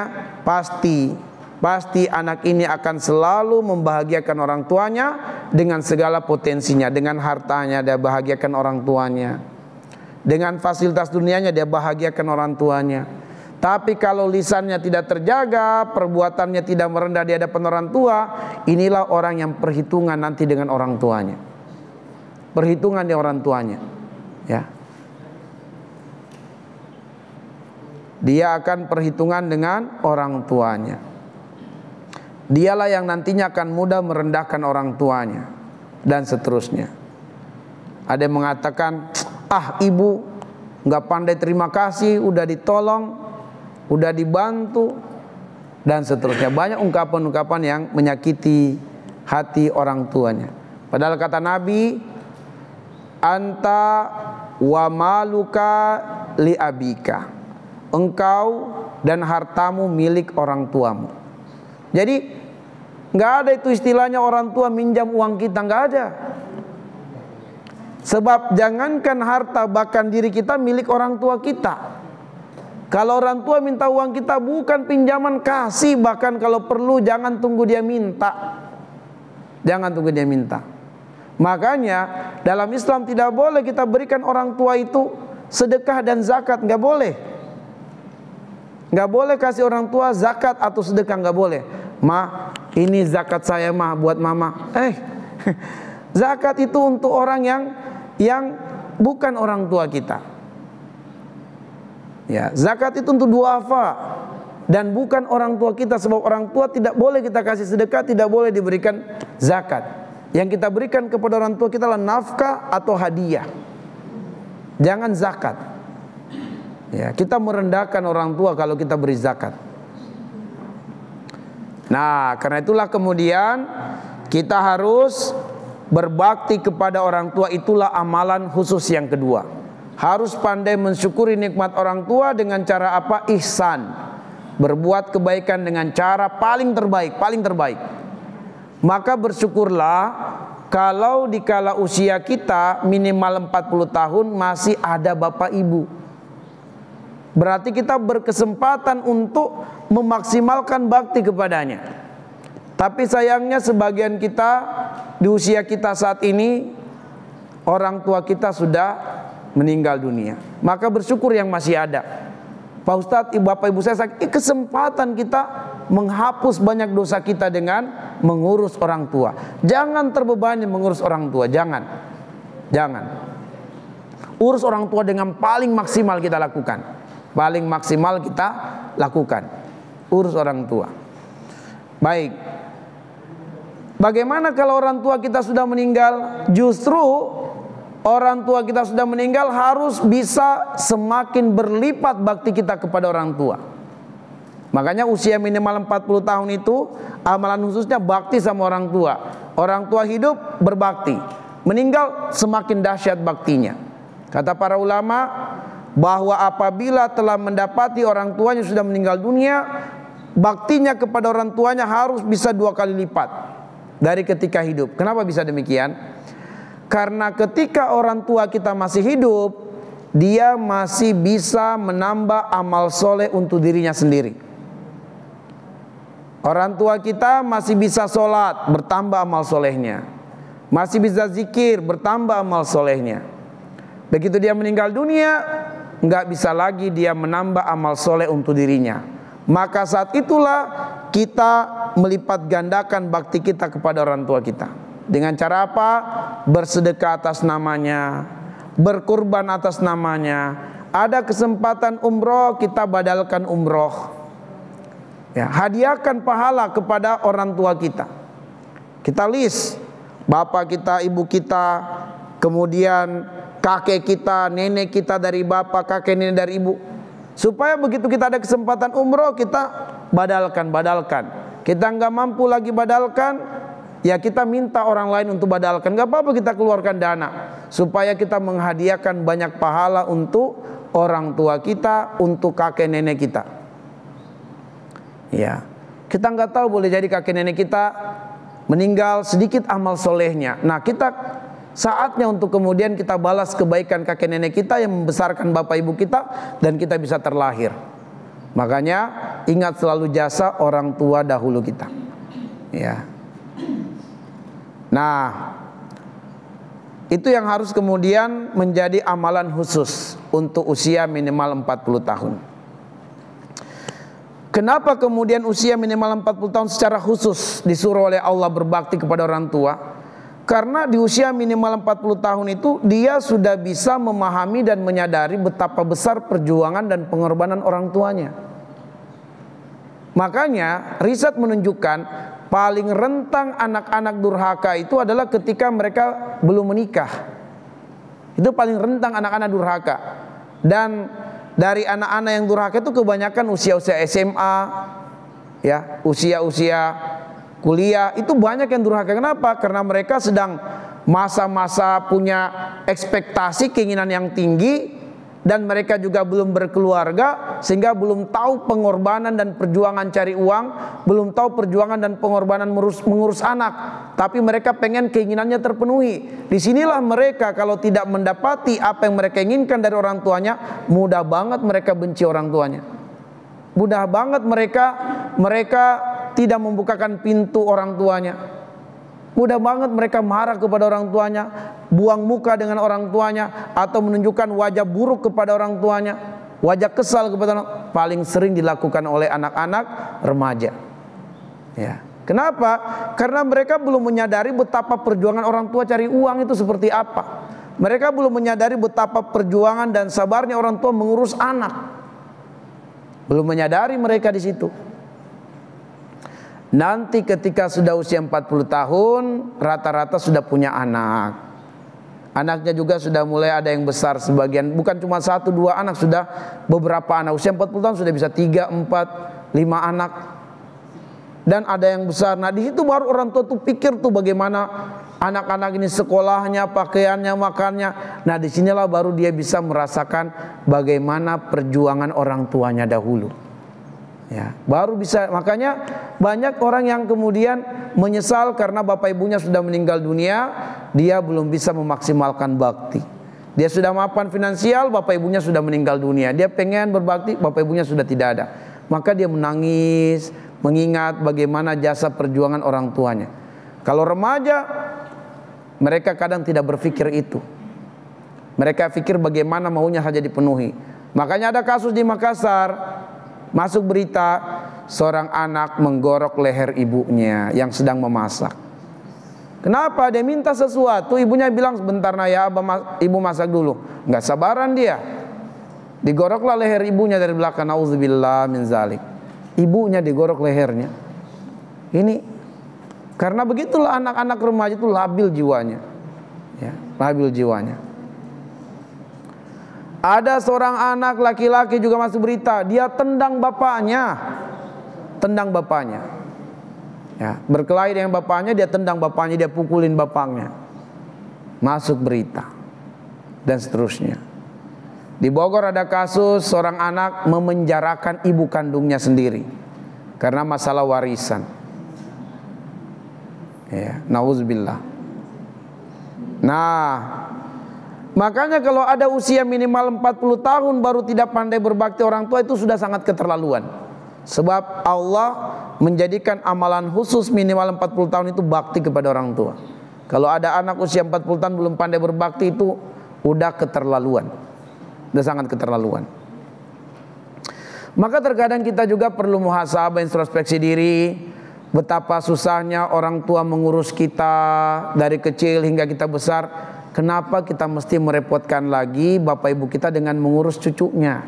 pasti anak ini akan selalu membahagiakan orang tuanya dengan segala potensinya. Dengan hartanya dia bahagiakan orang tuanya, dengan fasilitas dunianya dia bahagiakan orang tuanya. Tapi kalau lisannya tidak terjaga, perbuatannya tidak merendah di hadapan orang tua, inilah orang yang perhitungan nanti dengan orang tuanya. Perhitungan di orang tuanya, ya. Dia akan perhitungan dengan orang tuanya. Dialah yang nantinya akan mudah merendahkan orang tuanya, dan seterusnya. Ada yang mengatakan, ah ibu nggak pandai terima kasih, udah ditolong, udah dibantu, dan seterusnya. Banyak ungkapan-ungkapan yang menyakiti hati orang tuanya. Padahal kata Nabi, anta wa maluka li abika, engkau dan hartamu milik orang tuamu. Jadi nggak ada itu istilahnya orang tua minjam uang kita, nggak ada. Sebab jangankan harta, bahkan diri kita milik orang tua kita. Kalau orang tua minta uang kita bukan pinjaman, kasih. Bahkan kalau perlu jangan tunggu dia minta. Jangan tunggu dia minta. Makanya dalam Islam tidak boleh kita berikan orang tua itu sedekah dan zakat, nggak boleh. Nggak boleh kasih orang tua zakat atau sedekah, nggak boleh. Ma, ini zakat saya mah buat mama. Zakat itu untuk orang yang bukan orang tua kita. Ya, zakat itu untuk duafa dan bukan orang tua kita, sebab orang tua tidak boleh kita kasih sedekah, tidak boleh diberikan zakat. Yang kita berikan kepada orang tua kita adalah nafkah atau hadiah. Jangan zakat. Ya, kita merendahkan orang tua kalau kita beri zakat. Nah, karena itulah kemudian kita harus berbakti kepada orang tua. Itulah amalan khusus yang kedua. Harus pandai mensyukuri nikmat orang tua dengan cara apa? Ihsan. Berbuat kebaikan dengan cara paling terbaik, paling terbaik. Maka bersyukurlah kalau dikala usia kita minimal 40 tahun masih ada bapak ibu. Berarti kita berkesempatan untuk memaksimalkan bakti kepadanya. Tapi sayangnya sebagian kita di usia kita saat ini orang tua kita sudah meninggal dunia. Maka bersyukur yang masih ada. Pak Ustadz, Bapak Ibu saya, kesempatan kita menghapus banyak dosa kita dengan mengurus orang tua. Jangan terbebani mengurus orang tua, jangan. Jangan. Urus orang tua dengan paling maksimal kita lakukan. Paling maksimal kita lakukan. Urus orang tua. Baik. Bagaimana kalau orang tua kita sudah meninggal? Justru orang tua kita sudah meninggal harus bisa semakin berlipat bakti kita kepada orang tua. Makanya usia minimal 40 tahun itu amalan khususnya bakti sama orang tua. Orang tua hidup berbakti, meninggal semakin dahsyat baktinya. Kata para ulama bahwa apabila telah mendapati orang tuanya sudah meninggal dunia, baktinya kepada orang tuanya harus bisa 2 kali lipat dari ketika hidup. Kenapa bisa demikian? Karena ketika orang tua kita masih hidup, dia masih bisa menambah amal soleh untuk dirinya sendiri. Orang tua kita masih bisa sholat, bertambah amal solehnya. Masih bisa zikir, bertambah amal solehnya. Begitu dia meninggal dunia, nggak bisa lagi dia menambah amal soleh untuk dirinya. Maka saat itulah kita melipat gandakan bakti kita kepada orang tua kita. Dengan cara apa? Bersedekah atas namanya, berkurban atas namanya. Ada kesempatan umroh, kita badalkan umroh. Ya, hadiahkan pahala kepada orang tua kita. Kita list bapak kita, ibu kita, kemudian kakek kita, nenek kita dari bapak, kakek nenek dari ibu. Supaya begitu kita ada kesempatan umroh, kita badalkan. Kita nggak mampu lagi badalkan, ya kita minta orang lain untuk badalkan. Nggak apa-apa kita keluarkan dana, supaya kita menghadiahkan banyak pahala untuk orang tua kita, untuk kakek nenek kita. Ya, kita nggak tahu, boleh jadi kakek nenek kita meninggal sedikit amal solehnya. Nah, kita saatnya untuk kemudian kita balas kebaikan kakek nenek kita yang membesarkan bapak ibu kita, dan kita bisa terlahir. Makanya ingat selalu jasa orang tua dahulu kita. Ya. Nah, itu yang harus kemudian menjadi amalan khusus untuk usia minimal 40 tahun. Kenapa kemudian usia minimal 40 tahun secara khusus disuruh oleh Allah berbakti kepada orang tua? Karena di usia minimal 40 tahun itu dia sudah bisa memahami dan menyadari betapa besar perjuangan dan pengorbanan orang tuanya. Makanya riset menunjukkan paling rentang anak-anak durhaka itu adalah ketika mereka belum menikah. Itu paling rentan anak-anak durhaka. Dan dari anak-anak yang durhaka itu kebanyakan usia-usia SMA, ya, usia-usia kuliah, itu banyak yang durhaka. Kenapa? Karena mereka sedang masa-masa punya ekspektasi, keinginan yang tinggi, dan mereka juga belum berkeluarga, sehingga belum tahu pengorbanan dan perjuangan cari uang, belum tahu perjuangan dan pengorbanan mengurus anak. Tapi mereka pengen keinginannya terpenuhi. Disinilah mereka kalau tidak mendapati apa yang mereka inginkan dari orang tuanya, mudah banget mereka benci orang tuanya. Mudah banget mereka tidak membukakan pintu orang tuanya. Mudah banget mereka marah kepada orang tuanya, buang muka dengan orang tuanya, atau menunjukkan wajah buruk kepada orang tuanya, wajah kesal kepada orang. Paling sering dilakukan oleh anak-anak remaja. Ya. Kenapa? Karena mereka belum menyadari betapa perjuangan orang tua cari uang itu seperti apa. Mereka belum menyadari betapa perjuangan dan sabarnya orang tua mengurus anak. Belum menyadari mereka di situ. Nanti ketika sudah usia 40 tahun, rata-rata sudah punya anak. Anaknya juga sudah mulai ada yang besar, sebagian bukan cuma 1-2 anak, sudah beberapa anak. Usia 40 tahun sudah bisa 3, 4, 5 anak. Dan ada yang besar. Nah, di situ baru orang tua tuh pikir tuh bagaimana anak-anak ini sekolahnya, pakaiannya, makannya. Nah, disinilah baru dia bisa merasakan bagaimana perjuangan orang tuanya dahulu. Ya, baru bisa. Makanya banyak orang yang kemudian menyesal karena bapak ibunya sudah meninggal dunia, dia belum bisa memaksimalkan bakti. Dia sudah mapan finansial, bapak ibunya sudah meninggal dunia. Dia pengen berbakti, bapak ibunya sudah tidak ada. Maka dia menangis, mengingat bagaimana jasa perjuangan orang tuanya. Kalau remaja, mereka kadang tidak berpikir itu. Mereka pikir bagaimana maunya saja dipenuhi. Makanya ada kasus di Makassar, masuk berita seorang anak menggorok leher ibunya yang sedang memasak. Kenapa? Dia minta sesuatu, ibunya bilang sebentar nah ya, ibu masak dulu. Nggak sabaran dia. Digoroklah leher ibunya dari belakang. Nauzubillah min zalik. Ibunya digorok lehernya. Ini karena begitulah anak-anak remaja itu labil jiwanya. Ya, labil jiwanya. Ada seorang anak laki-laki juga masuk berita, dia tendang bapaknya. Tendang bapaknya. Ya, berkelahi dengan bapaknya, dia tendang bapaknya, dia pukulin bapaknya. Masuk berita. Dan seterusnya. Di Bogor ada kasus seorang anak memenjarakan ibu kandungnya sendiri karena masalah warisan. Ya, nauzubillah. Nah, makanya kalau ada usia minimal 40 tahun baru tidak pandai berbakti orang tua, itu sudah sangat keterlaluan. Sebab Allah menjadikan amalan khusus minimal 40 tahun itu bakti kepada orang tua. Kalau ada anak usia 40 tahun belum pandai berbakti, itu udah keterlaluan. Udah sangat keterlaluan. Maka terkadang kita juga perlu muhasabah, introspeksi diri. Betapa susahnya orang tua mengurus kita dari kecil hingga kita besar. Kenapa kita mesti merepotkan lagi bapak ibu kita dengan mengurus cucunya?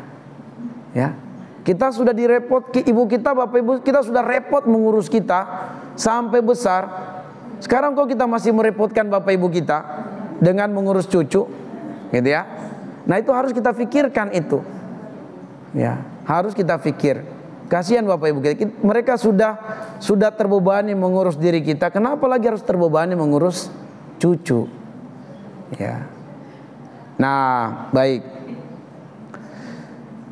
Ya, kita sudah direpot, ibu kita, bapak ibu kita sudah repot mengurus kita sampai besar. Sekarang kok kita masih merepotkan bapak ibu kita dengan mengurus cucu, gitu ya? Nah, itu harus kita pikirkan itu. Ya, harus kita pikir. Kasihan bapak ibu kita, mereka sudah terbebani mengurus diri kita. Kenapa lagi harus terbebani mengurus cucu? Ya. Nah, baik.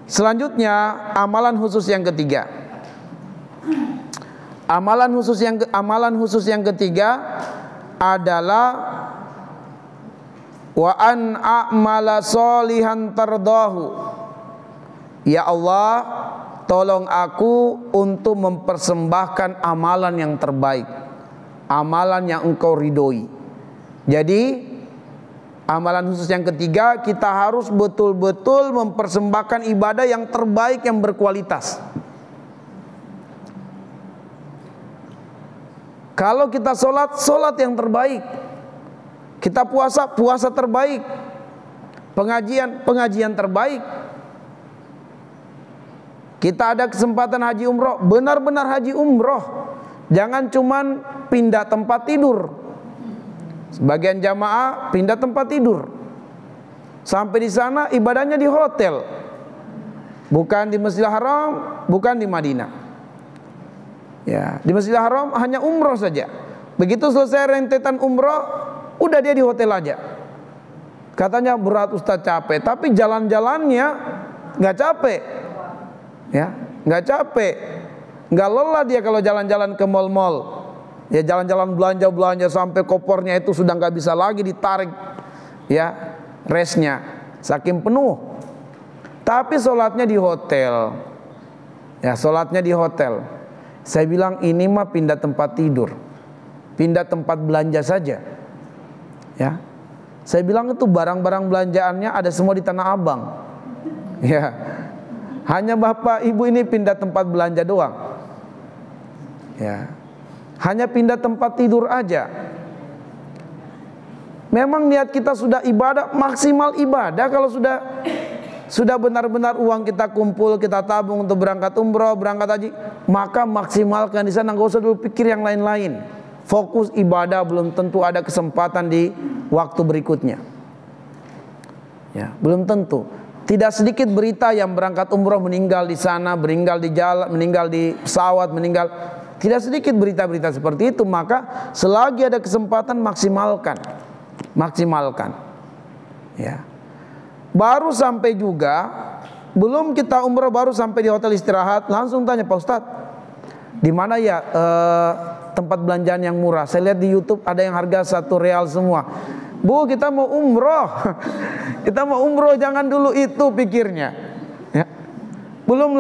Selanjutnya amalan khusus yang ketiga. Amalan khusus yang ketiga adalah wa an a'mala sholihan tardahu. Ya Allah, tolong aku untuk mempersembahkan amalan yang terbaik, amalan yang Engkau ridhoi. Jadi amalan khusus yang ketiga, kita harus betul-betul mempersembahkan ibadah yang terbaik, yang berkualitas. Kalau kita sholat, sholat yang terbaik. Kita puasa, puasa terbaik. Pengajian, pengajian terbaik. Kita ada kesempatan haji umroh, benar-benar haji umroh. Jangan cuman pindah tempat tidur. Sebagian jamaah pindah tempat tidur. Sampai di sana ibadahnya di hotel, bukan di Masjidil Haram, bukan di Madinah. Ya, di Masjidil Haram hanya umroh saja. Begitu selesai rentetan umroh, udah dia di hotel aja. Katanya berat Ustaz, capek, tapi jalan-jalannya nggak capek, ya, nggak capek, nggak lelah dia kalau jalan-jalan ke mal-mal. Ya, jalan-jalan belanja-belanja sampai kopornya itu sudah nggak bisa lagi ditarik, ya, resnya saking penuh. Tapi sholatnya di hotel, ya, sholatnya di hotel. Saya bilang ini mah pindah tempat tidur, pindah tempat belanja saja, ya. Saya bilang itu barang-barang belanjaannya ada semua di Tanah Abang, ya. Hanya bapak ibu ini pindah tempat belanja doang, ya. Hanya pindah tempat tidur aja. Memang niat kita sudah ibadah, maksimal ibadah kalau sudah benar-benar uang kita kumpul, kita tabung untuk berangkat umroh, berangkat haji, maka maksimalkan di sana, nggak usah dulu pikir yang lain-lain. Fokus ibadah, belum tentu ada kesempatan di waktu berikutnya. Ya, belum tentu. Tidak sedikit berita yang berangkat umroh meninggal di sana, meninggal di jalan, meninggal di pesawat, meninggal. Tidak sedikit berita-berita seperti itu. Maka selagi ada kesempatan maksimalkan, maksimalkan. Ya. Baru sampai juga, belum kita umroh, baru sampai di hotel istirahat, langsung tanya, Pak Ustadz, di mana ya tempat belanjaan yang murah? Saya lihat di YouTube ada yang harga 1 real semua. Bu, kita mau umroh, kita mau umroh, jangan dulu itu pikirnya. Ya. Belum